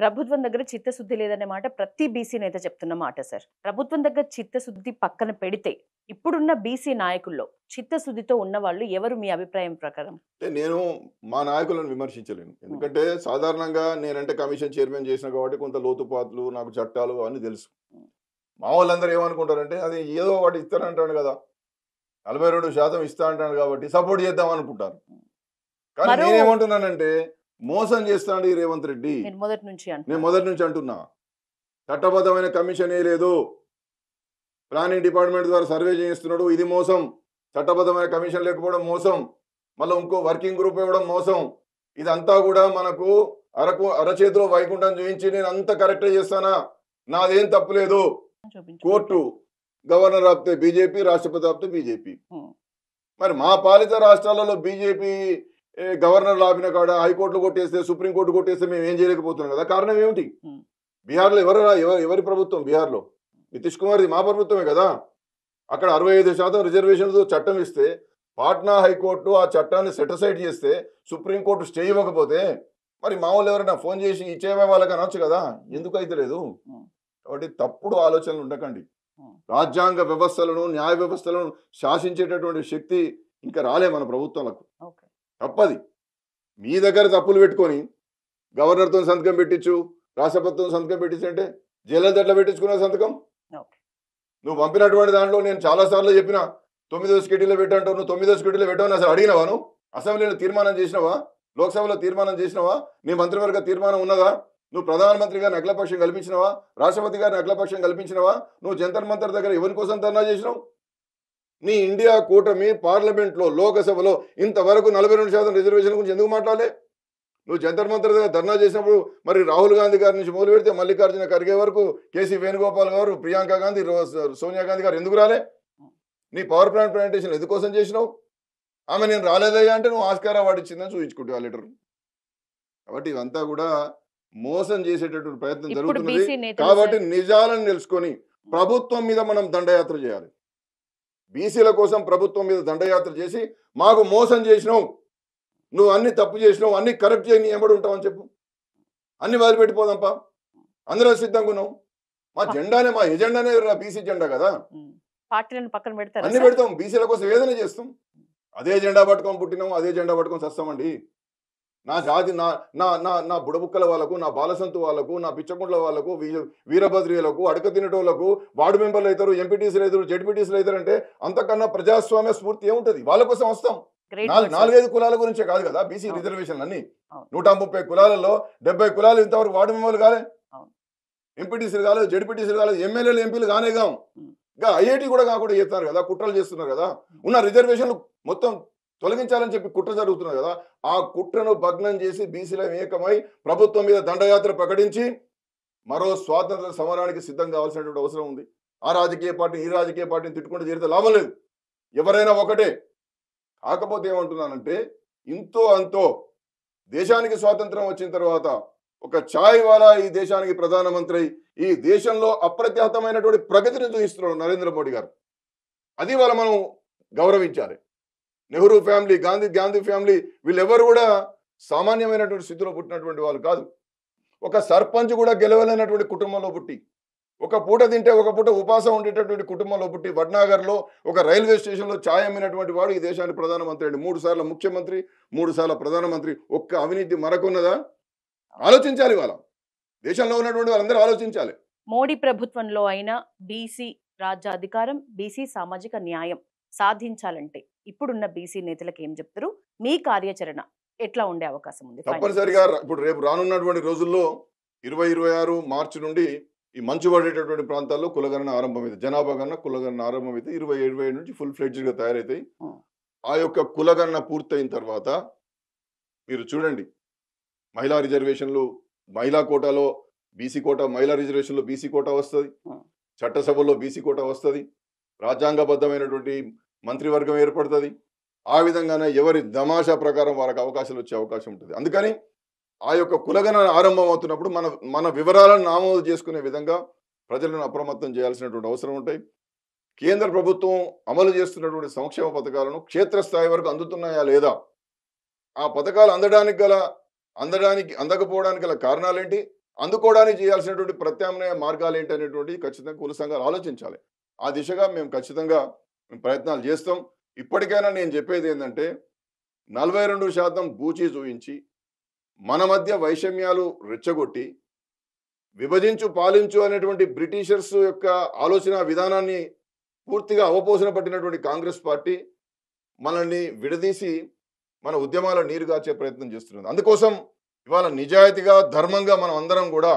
ప్రభుత్వం దగ్గర చిత్తశుద్ధి లేదనే మాట ప్రతి బీసీ నేత చెప్తున్న మాట సార్. ప్రభుత్వం దగ్గర చిత్తశుద్ధి పక్కన పెడితే ఇప్పుడున్న బీసీ నాయకుల్లో చిత్తశుద్ధితో ఉన్నవాళ్ళు ఎవరు మీ అభిప్రాయం ప్రకారం? అంటే నేను మా నాయకులను విమర్శించలేను. హ్మ్. ఎందుకంటే సాధారణంగా నేనంటే కమిషన్ చైర్మన్ చేసిన కాబట్టి కొంత లోతుపాతులు, నాకు చట్టాలు అవన్నీ తెలుసు. హ్మ్. మా వాళ్ళందరూ ఏమనుకుంటారంటే అది ఏదో ఒకటి ఇస్తానంటాడు కదా! 42% ఇస్తా అంటాడు కాబట్టి సపోర్ట్ చేద్దాం అనుకుంటారు. కానీ మరో నేనేమంటున్నానంటే మోసం చేస్తాడు ఈ రేవంత్ రెడ్డి. మీరు మొదటి నుంచి నేను అంటున్నారు. మొదటి నుంచి అంటున్నా. చట్టబద్ధమైన కమిషనే లేదు. ప్లానింగ్ డిపార్ట్మెంట్ ద్వారా సర్వే చేయిస్తున్నాడు. ఇది మోసం. చట్టబద్ధమైన కమిషన్ లేకపోవడం మోసం. మళ్ళీ ఇంకో వర్కింగ్ గ్రూప్ ఇవ్వడం మోసం. ఇదంతా కూడా మనకు అరచేతిలో వైకుంఠం చూపించి నేను అంత కరెక్టే చేస్తానా, నాదేం తప్పులేదు. కోర్టు, గవర్నర్ ఆపితే బీజేపీ, రాష్ట్రపతి ఆపితే బీజేపీ. హ్మ్. మరి మా పాలిత రాష్ట్రాలలో బీజేపీ గవర్నర్లు ఆపిన కాడ హైకోర్టులు కొట్టేస్తే, సుప్రీంకోర్టు కొట్టేస్తే మేము ఏం చేయలేకపోతున్నాం కదా. కారణం ఏమిటి? హ్మ్. బీహార్లో ఎవరి ప్రభుత్వం? బీహార్లో నితీష్ కుమార్ది మా ప్రభుత్వమే కదా. అక్కడ 65% రిజర్వేషన్తో చట్టం ఇస్తే పాట్నా హైకోర్టు ఆ చట్టాన్ని సెటిసైడ్ చేస్తే సుప్రీంకోర్టు స్టే ఇవ్వకపోతే మరి మా వాళ్ళు ఎవరైనా ఫోన్ చేసి ఇచ్చేవే వాళ్ళకి అనొచ్చు కదా. ఎందుకు అయితే లేదు? హ్మ్. కాబట్టి తప్పుడు ఆలోచనలు ఉండకండి. హ్మ్. రాజ్యాంగ వ్యవస్థలను, న్యాయ వ్యవస్థలను శాసించేటటువంటి శక్తి ఇంకా రాలే మన ప్రభుత్వాలకు. ఓకే. తప్పది. మీ దగ్గర తప్పులు పెట్టుకొని గవర్నర్తో సంతకం పెట్టించు, రాష్ట్రపతితో సంతకం పెట్టించు అంటే జైలు ఎట్లా పెట్టించుకున్న సంతకం? ఓకే. నువ్వు పంపినటువంటి దాంట్లో నేను చాలాసార్లు చెప్పిన 9వ స్కెడ్యూల్లో పెట్టంటావు. నువ్వు 9వ స్కెడ్యూల్లో పెట్టావని అసలు అడిగినావా? నువ్వు అసెంబ్లీలో తీర్మానం చేసినావా? లోక్సభలో తీర్మానం చేసినావా? నీ మంత్రివర్గ తీర్మానం ఉన్నదా? నువ్వు ప్రధానమంత్రి గారిని అఖిలపక్షం కల్పించినవా? రాష్ట్రపతి గారిని అఖిలపక్షం కల్పించినవా? నువ్వు జంతర్ మంతర్ దగ్గర ఎవరి కోసం ధర్నా చేసినావు? నీ ఇండియా కూటమి పార్లమెంట్లో, లోకసభలో ఇంతవరకు 42% రిజర్వేషన్ గురించి ఎందుకు మాట్లాడలే? నువ్వు జంతర్ మంతర్ దగ్గర ధర్నా చేసినప్పుడు మరి రాహుల్ గాంధీ గారి నుంచి మొదలు పెడితే మల్లికార్జున ఖర్గే వరకు, కేసీ వేణుగోపాల్ గారు, ప్రియాంక గాంధీ, సోనియా గాంధీ గారు ఎందుకు రాలే? నీ పవర్ ప్లాంట్ ప్రజెంటేషన్ ఎందుకోసం చేసినావు? ఆమె నేను రాలేదయ్యా అంటే నువ్వు ఆస్కార్ అవార్డు ఇచ్చిందని చూపించుకుంటావు ఆ లెటర్. కాబట్టి ఇవంతా కూడా మోసం చేసేటటువంటి ప్రయత్నం ఇప్పుడు జరుగుతున్నది. బీసీ నేతలు కాబట్టి సార్ నిజాలను తెలుసుకొని ప్రభుత్వం మీద మనం దండయాత్ర చేయాలి. బీసీల కోసం ప్రభుత్వం మీద దండయాత్ర చేసి మాకు మోసం చేసినావు, నువ్వు అన్ని తప్పు చేసినావు, అన్ని కరెక్ట్ చేయని ఎంబడి ఉంటావని చెప్పు. అన్ని వదిలిపెట్టిపోదాంపా, అందరూ సిద్ధంగా ఉన్నాం. మా జెండానే, మా ఎజెండానే బీసీ జెండా కదా. హ్మ్. పార్టీలను పక్కన పెడతారా అన్ని సార్? పెడతాం, బీసీల కోసం ఏదైనా చేస్తాం. అదే జెండా పట్టుకొని పుట్టినాం, అదే జెండా పట్టుకొని చస్తామండి. నా జాతి, నా నా నా నా బుడబుక్కల వాళ్ళకు, నా బాలసంతు వాళ్ళకు, నా పిచ్చకుంట్ల వాళ్ళకు, వీరభద్రియులకు, అడక తినటోళ్లకు వార్డు మెంబర్లు అవుతారు, ఎంపీటీసీలు అవుతారు, జడ్పీటీసీలు అవుతారు అంటే అంతకన్నా ప్రజాస్వామ్య స్ఫూర్తి ఏముంటుంది? వాళ్ళ కోసం వస్తాం. Great word sir. 4-5 కులాల గురించే కాదు కదా బీసీ అవును. రిజర్వేషన్లు అన్ని. అవును. 130 కులాలలో 70 కులాలు ఇంతవరకు వార్డు మెంబర్లు కాలే, అవును. ఎంపీటీసీలు కాలేదు, జడ్పీటీసీలు కాలేదు, ఎమ్మెల్యేలు ఎంపీలు కానేగాం. హ్మ్. ఇంకా ఐఐటీ కూడా కాకుండా చేస్తున్నారు కదా, కుట్రలు చేస్తున్నారు కదా. ఉన్న రిజర్వేషన్లు మొత్తం తొలగించాలని చెప్పి కుట్ర జరుగుతున్నారు కదా. ఆ కుట్రను భగ్నం చేసి బీసీల ఏకమై ప్రభుత్వం మీద దండయాత్ర ప్రకటించి మరో స్వాతంత్ర సమరానికి సిద్ధం కావాల్సినటువంటి అవసరం ఉంది. ఆ రాజకీయ పార్టీ ఈ రాజకీయ పార్టీని తిట్టుకుంటూ చేరితే లాభం లేదు. ఎవరైనా ఒకటే. కాకపోతే ఏమంటున్నానంటే ఇంతో అంతో దేశానికి స్వాతంత్రం వచ్చిన తర్వాత ఒక ఛాయ్ వాలా ఈ దేశానికి ప్రధానమంత్రి, ఈ దేశంలో అప్రత్యాతమైనటువంటి ప్రగతిని చూపిస్తున్నాడు నరేంద్ర మోడీ గారు. అది వాళ్ళ మనం గౌరవించాలి. నెహ్రూ ఫ్యామిలీ, గాంధీ ఫ్యామిలీ వీళ్ళెవరు కూడా సామాన్యమైనటువంటి స్థితిలో పుట్టినటువంటి వాళ్ళు కాదు. ఒక సర్పంచ్ కూడా గెలవలేనటువంటి కుటుంబంలో పుట్టి, ఒక పూట తింటే ఒక పూట ఉపాసం ఉండేటటువంటి కుటుంబంలో పుట్టి, వడ్నాగర్లో ఒక రైల్వే స్టేషన్లో ఛాయ్ అమ్మినటువంటి వాడు ఈ దేశానికి ప్రధానమంత్రి అండి. 3 సార్లు ముఖ్యమంత్రి, 3 సార్లు ప్రధానమంత్రి. ఒక్క అవినీతి మరకున్నదా? ఆలోచించాలి. వాళ్ళ దేశంలో ఉన్నటువంటి వాళ్ళందరూ ఆలోచించాలి. మోడీ ప్రభుత్వంలో అయినా బీసీ రాజ్యాధికారం, బీసీ సామాజిక న్యాయం సాధించాలంటే ఇప్పుడున్న బీసీ నేతలకు ఏం చెప్తారు? మీ కార్యాచరణ ఎట్లా ఉండే అవకాశం ఉంది? తప్పనిసరిగా ఇప్పుడు రేపు రానున్నటువంటి రోజుల్లో 2026 మార్చి నుండి ఈ మంచు పడేటటువంటి ప్రాంతాల్లో కులగణన ఆరంభమైంది. జనాభా గణన, కులగణన ఆరంభమైతే 2027 నుంచి ఫుల్ ఫ్లెడ్జ్డ్గా తయారైతాయి. ఆ యొక్క కులగణన పూర్తయిన తర్వాత మీరు చూడండి, మహిళా రిజర్వేషన్లు, మహిళా కోటాలో బీసీ కోటా, మహిళా రిజర్వేషన్లో బీసీ కోటా వస్తుంది, చట్టసభలో బీసీ కోటా వస్తుంది, రాజ్యాంగబద్ధమైనటువంటి మంత్రివర్గం ఏర్పడుతుంది. ఆ విధంగానే ఎవరి దమాషా ప్రకారం వారికి అవకాశాలు వచ్చే అవకాశం ఉంటుంది. అందుకని ఆ యొక్క కులగణన ఆరంభం అవుతున్నప్పుడు మన వివరాలను నమోదు చేసుకునే విధంగా ప్రజలను అప్రమత్తం చేయాల్సినటువంటి అవసరం ఉంటాయి. కేంద్ర ప్రభుత్వం అమలు చేస్తున్నటువంటి సంక్షేమ పథకాలను క్షేత్రస్థాయి వరకు అందుతున్నాయా లేదా, ఆ పథకాలు అందకపోవడానికి గల కారణాలేంటి, అందుకోవడానికి చేయాల్సినటువంటి ప్రత్యామ్నాయ మార్గాలు ఏంటనేటువంటి ఖచ్చితంగా కుల సంఘాలు ఆలోచించాలి. ఆ దిశగా మేము ఖచ్చితంగా ప్రయత్నాలు చేస్తాం. ఇప్పటికైనా నేను చెప్పేది ఏంటంటే 42% బూచీ చూయించి మన మధ్య వైషమ్యాలు రెచ్చగొట్టి విభజించు పాలించు అనేటువంటి బ్రిటిషర్స్ యొక్క ఆలోచన విధానాన్ని పూర్తిగా అవపోసన పట్టినటువంటి కాంగ్రెస్ పార్టీ మనల్ని విడదీసి మన ఉద్యమాల నీరుగార్చే ప్రయత్నం చేస్తున్నది. అందుకోసం ఇవాళ నిజాయితీగా ధర్మంగా మనం అందరం కూడా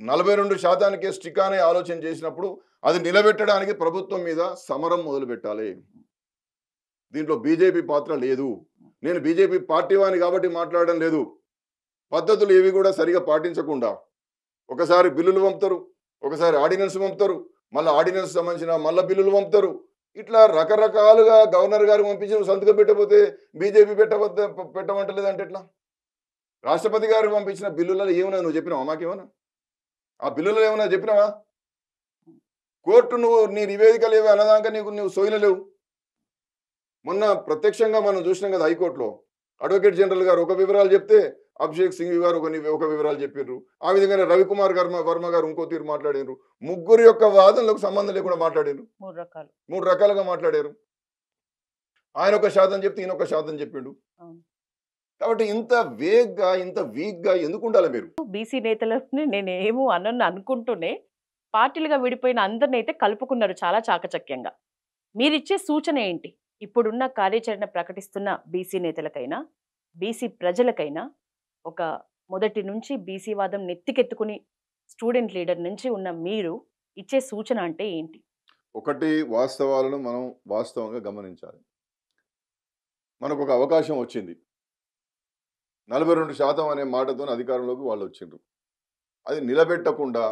42%కే స్టిక్ అనే ఆలోచన చేసినప్పుడు అది నిలబెట్టడానికి ప్రభుత్వం మీద సమరం మొదలు పెట్టాలి. దీంట్లో బీజేపీ పాత్ర లేదు. నేను బీజేపీ పార్టీ వాని కాబట్టి మాట్లాడడం లేదు. పద్ధతులు ఏవి కూడా సరిగా పాటించకుండా ఒకసారి బిల్లులు పంపుతారు, ఒకసారి ఆర్డినెన్స్ పంపుతారు, మళ్ళీ ఆర్డినెన్స్ సంబంధించిన మళ్ళీ బిల్లులు పంపుతారు. ఇట్లా రకరకాలుగా గవర్నర్ గారు పంపించి నువ్వు సంతకం పెట్టకపోతే బీజేపీ పెట్టమంటలేదంటే ఎట్లా? రాష్ట్రపతి గారు పంపించిన బిల్లులలో ఏమన్నా నువ్వు చెప్పినావా? మాకేమన్నా ఆ బిల్లులలో ఏమన్నా చెప్పినావా? కోర్టు నువ్వు నీ నివేదికలు ఏవి అన్నదాకా నువ్వు సోయినలేవు. మొన్న ప్రత్యక్షంగా మనం చూసినాం కదా, హైకోర్టులో అడ్వకేట్ జనరల్ గారు ఒక వివరాలు చెప్తే అభిషేక్ సింఘ్వి గారు ఒక వివరాలు చెప్పారు. ఆ విధంగానే రవికుమార్ వర్మ గారు ఇంకో తీరు మాట్లాడారు. ముగ్గురు యొక్క వాదనలకు సంబంధం లేకుండా మాట్లాడారు. మూడు రకాలుగా మాట్లాడారు. ఆయన ఒక శాతం చెప్తే ఈయన ఒక శాతం చెప్పిండు. కాబట్టి ఇంత వేగ్గా ఇంత వీక్గా ఎందుకు ఉండాలి మీరు? బీసీ నేతలని నేనేమో అనుకుంటూనే పార్టీలుగా విడిపోయిన అందరిని అయితే కలుపుకున్నారు చాలా చాకచక్యంగా. మీరిచ్చే సూచన ఏంటి? ఇప్పుడున్న కార్యాచరణ ప్రకటిస్తున్న బీసీ నేతలకైనా బీసీ ప్రజలకైనా, ఒక మొదటి నుంచి బీసీ వాదం నెత్తికెత్తుకుని స్టూడెంట్ లీడర్ నుంచి ఉన్న మీరు ఇచ్చే సూచన అంటే ఏంటి? ఒకటి, వాస్తవాలను మనం వాస్తవంగా గమనించాలి. మనకు ఒక అవకాశం వచ్చింది. 42% అనే మాటతో అధికారంలోకి వాళ్ళు వచ్చిండ్రు. అది నిలబెట్టకుండా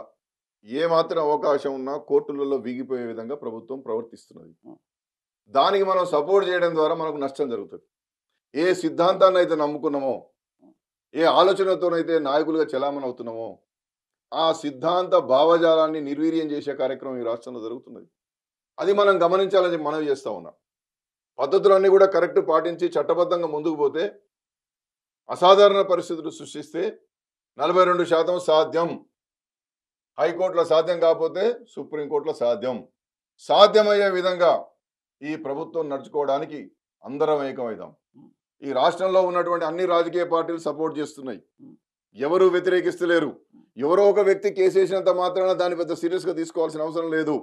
ఏమాత్రం అవకాశం ఉన్నా కోర్టులలో వీగిపోయే విధంగా ప్రభుత్వం ప్రవర్తిస్తున్నది. దానికి మనం సపోర్ట్ చేయడం ద్వారా మనకు నష్టం జరుగుతుంది. ఏ సిద్ధాంతాన్ని అయితే నమ్ముకున్నామో, ఏ ఆలోచనతోనైతే నాయకులుగా చలామణి అవుతున్నామో, ఆ సిద్ధాంత భావజాలాన్ని నిర్వీర్యం చేసే కార్యక్రమం ఈ రాష్ట్రంలో జరుగుతున్నది. అది మనం గమనించాలని మనవి చేస్తా ఉన్నాం. పద్ధతులన్నీ కూడా కరెక్ట్ పాటించి చట్టబద్ధంగా ముందుకు పోతే అసాధారణ పరిస్థితులు సృష్టిస్తే 42% సాధ్యం. హైకోర్టులో సాధ్యం కాకపోతే సుప్రీంకోర్టులో సాధ్యం. సాధ్యమయ్యే విధంగా ఈ ప్రభుత్వం నడుచుకోవడానికి అందరం ఏకమైదాం. ఈ రాష్ట్రంలో ఉన్నటువంటి అన్ని రాజకీయ పార్టీలు సపోర్ట్ చేస్తున్నాయి. ఎవరు వ్యతిరేకిస్తలేరు. ఎవరో ఒక వ్యక్తి కేసేసినంత మాత్రాన దాన్ని పెద్ద సీరియస్గా తీసుకోవాల్సిన అవసరం లేదు.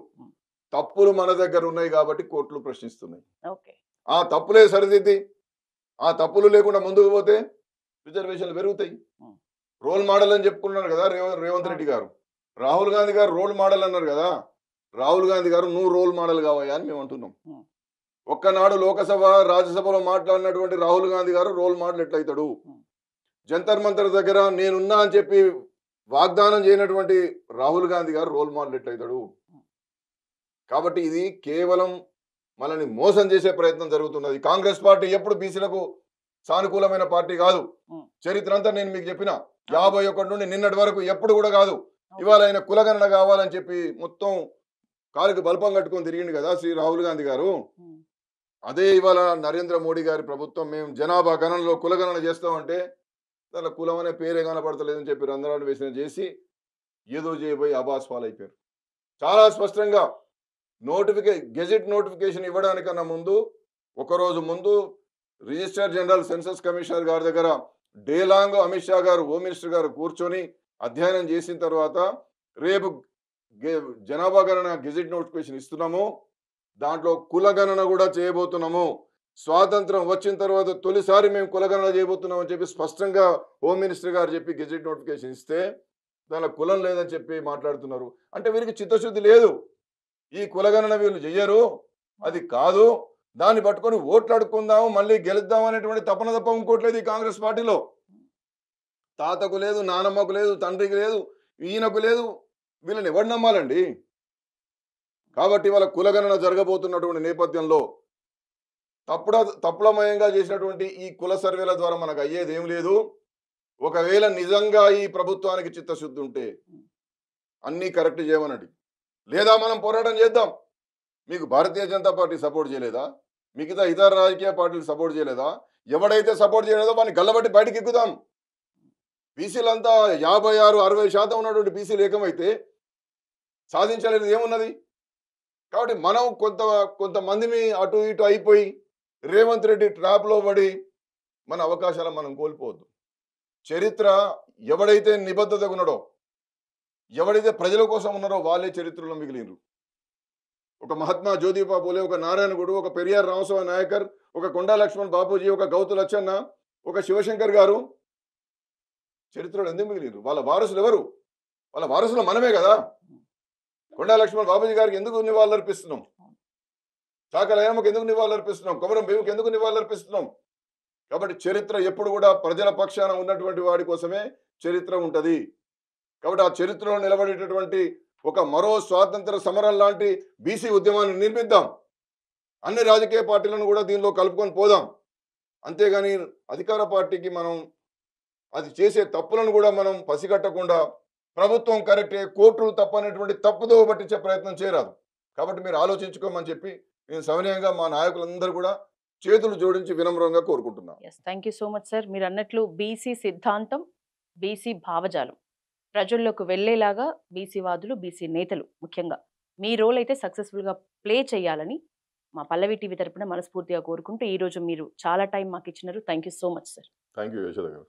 తప్పులు మన దగ్గర ఉన్నాయి కాబట్టి కోర్టులు ప్రశ్నిస్తున్నాయి. ఆ తప్పులే సరిదిద్ది ఆ తప్పులు లేకుండా ముందుకు పోతే రిజర్వేషన్లు పెరుగుతాయి. రోల్ మోడల్ అని చెప్పుకున్నారు కదా రేవంత్ రెడ్డి గారు. రాహుల్ గాంధీ గారు రోల్ మోడల్ అన్నారు కదా. రాహుల్ గాంధీ గారు నువ్వు రోల్ మోడల్ కావయ్యా అని మేము అంటున్నాం. ఒక్కనాడు లోకసభ రాజ్యసభలో మాట్లాడినటువంటి రాహుల్ గాంధీ గారు రోల్ మోడల్ ఎట్లయితాడు? జంతర్ మంతర్ దగ్గర నేనున్నా అని చెప్పి వాగ్దానం చేయనటువంటి రాహుల్ గాంధీ గారు రోల్ మోడల్ ఎట్లయితాడు? కాబట్టి ఇది కేవలం మనల్ని మోసం చేసే ప్రయత్నం జరుగుతున్నది. కాంగ్రెస్ పార్టీ ఎప్పుడు బీసీలకు సానుకూలమైన పార్టీ కాదు. చరిత్ర అంతా నేను మీకు చెప్పిన 51 నుండి నిన్నటి వరకు ఎప్పుడు కూడా కాదు. ఇవాళ ఆయన కులగణన కావాలని చెప్పి మొత్తం కాలుకి బల్పం కట్టుకొని తిరిగింది కదా శ్రీ రాహుల్ గాంధీ గారు. అదే ఇవాళ నరేంద్ర మోడీ గారి ప్రభుత్వం మేము జనాభా గణనలో కులగణన చేస్తామంటే దాని కులం అనే పేరే కనపడతలేదని చెప్పి రంధ్రాలు వేసిన చేసి ఏదో చేయబోయి అబాస్ పాలైపోయారు. చాలా స్పష్టంగా గెజెట్ నోటిఫికేషన్ ఇవ్వడానికన్నా ముందు ఒకరోజు ముందు రిజిస్ట్రార్ జనరల్ సెన్సస్ కమిషనర్ గారి దగ్గర డే లాంగ్ అమిత్ షా గారు హోమ్ మినిస్టర్ గారు కూర్చొని అధ్యయనం చేసిన తర్వాత రేపు జనాభా గణన గెజెట్ నోటిఫికేషన్ ఇస్తున్నాము, దాంట్లో కులగణన కూడా చేయబోతున్నాము, స్వాతంత్రం వచ్చిన తర్వాత తొలిసారి మేము కులగణన చేయబోతున్నాం అని చెప్పి స్పష్టంగా హోమ్ మినిస్టర్ గారు చెప్పి గెజెట్ నోటిఫికేషన్ ఇస్తే దానిలో కులం లేదని చెప్పి మాట్లాడుతున్నారు. అంటే వీరికి చిత్తశుద్ధి లేదు. ఈ కులగణన వీళ్ళు చెయ్యరు, అది కాదు, దాన్ని పట్టుకొని ఓట్లు అడుక్కుందాము మళ్ళీ గెలుద్దాం అనేటువంటి తపన తప్ప ఇంకోట్లేదు ఈ కాంగ్రెస్ పార్టీలో. తాతకు లేదు, నానమ్మకు లేదు, తండ్రికి లేదు, ఈయనకు లేదు, వీళ్ళని ఎవరు నమ్మాలండి? కాబట్టి వాళ్ళ కులగణన జరగబోతున్నటువంటి నేపథ్యంలో తప్పులమయంగా చేసినటువంటి ఈ కుల సర్వేల ద్వారా మనకు అయ్యేది ఏం లేదు. ఒకవేళ నిజంగా ఈ ప్రభుత్వానికి చిత్తశుద్ధి ఉంటే అన్నీ కరెక్ట్ చేయమనండి, లేదా మనం పోరాటం చేద్దాం. మీకు భారతీయ జనతా పార్టీ సపోర్ట్ చేయలేదా? మిగతా ఇతర రాజకీయ పార్టీలు సపోర్ట్ చేయలేదా? ఎవడైతే సపోర్ట్ చేయలేదో వాడిని గల్లబట్టి బయటికి ఎక్కుదాం. బీసీలంతా 56-60% ఉన్నటువంటి బీసీలు ఏకమైతే సాధించలేనిది ఏమున్నది? కాబట్టి మనం కొంతమందిని అటు ఇటు అయిపోయి రేవంత్ రెడ్డి ట్రాప్లో పడి మన అవకాశాలను మనం కోల్పోవద్దు. చరిత్ర ఎవడైతే నిబద్ధతగా ఉన్నాడో, ఎవడైతే ప్రజల కోసం ఉన్నారో వాళ్ళే చరిత్రలో మిగిలినరు. ఒక మహాత్మా జ్యోతిబా పూలే, ఒక నారాయణగూడు, ఒక పెరియార్ రామస్వామి నాయకర్, ఒక కొండా లక్ష్మణ్ బాపూజీ, ఒక గౌతు లచ్చన్న, ఒక శివశంకర్ గారు చరిత్రలో ఎందుకు మిగిలినరు? వాళ్ళ వారసులు ఎవరు? వాళ్ళ వారసులు మనమే కదా. కొండా లక్ష్మణ్ బాపూజీ గారికి ఎందుకు నివాళులర్పిస్తున్నాం? చాకలి ఐలమ్మకి ఎందుకు నివాళులర్పిస్తున్నాం? కొమరం భీముకి ఎందుకు నివాళులర్పిస్తున్నాం? కాబట్టి చరిత్ర ఎప్పుడు కూడా ప్రజల పక్షాన ఉన్నటువంటి వాడి కోసమే చరిత్ర ఉంటుంది. కాబట్టి ఆ చరిత్రలో నిలబడేటటువంటి ఒక మరో స్వాతంత్ర సమరం లాంటి బీసీ ఉద్యమాన్ని నిర్మిద్దాం. అన్ని రాజకీయ పార్టీలను కూడా దీనిలో కలుపుకొని పోదాం. అంతేగాని అధికార పార్టీకి మనం అది చేసే తప్పులను కూడా మనం పసిగట్టకుండా ప్రభుత్వం కరెక్టే, కోర్టులు తప్పనేటువంటి తప్పుదో పట్టించే ప్రయత్నం చేయరాదు. కాబట్టి మీరు ఆలోచించుకోమని చెప్పి నేను సవినయంగా మా నాయకులందరూ కూడా చేతులు జోడించి వినమ్రంగా కోరుకుంటున్నాను. Thank you so much sir. మీరు అన్నట్లు బీసీ సిద్ధాంతం, బీసీ భావజాలం ప్రజల్లోకి వెళ్ళేలాగా బీసీ వాదులు, బీసీ నేతలు ముఖ్యంగా మీ రోల్ అయితే సక్సెస్ఫుల్గా ప్లే చేయాలని మా పల్లవి టీవీ తరపున మనస్ఫూర్తిగా కోరుకుంటూ ఈరోజు మీరు చాలా టైం మాకు ఇచ్చినారు. Thank you so much sir. Thank you Yashoda గారు.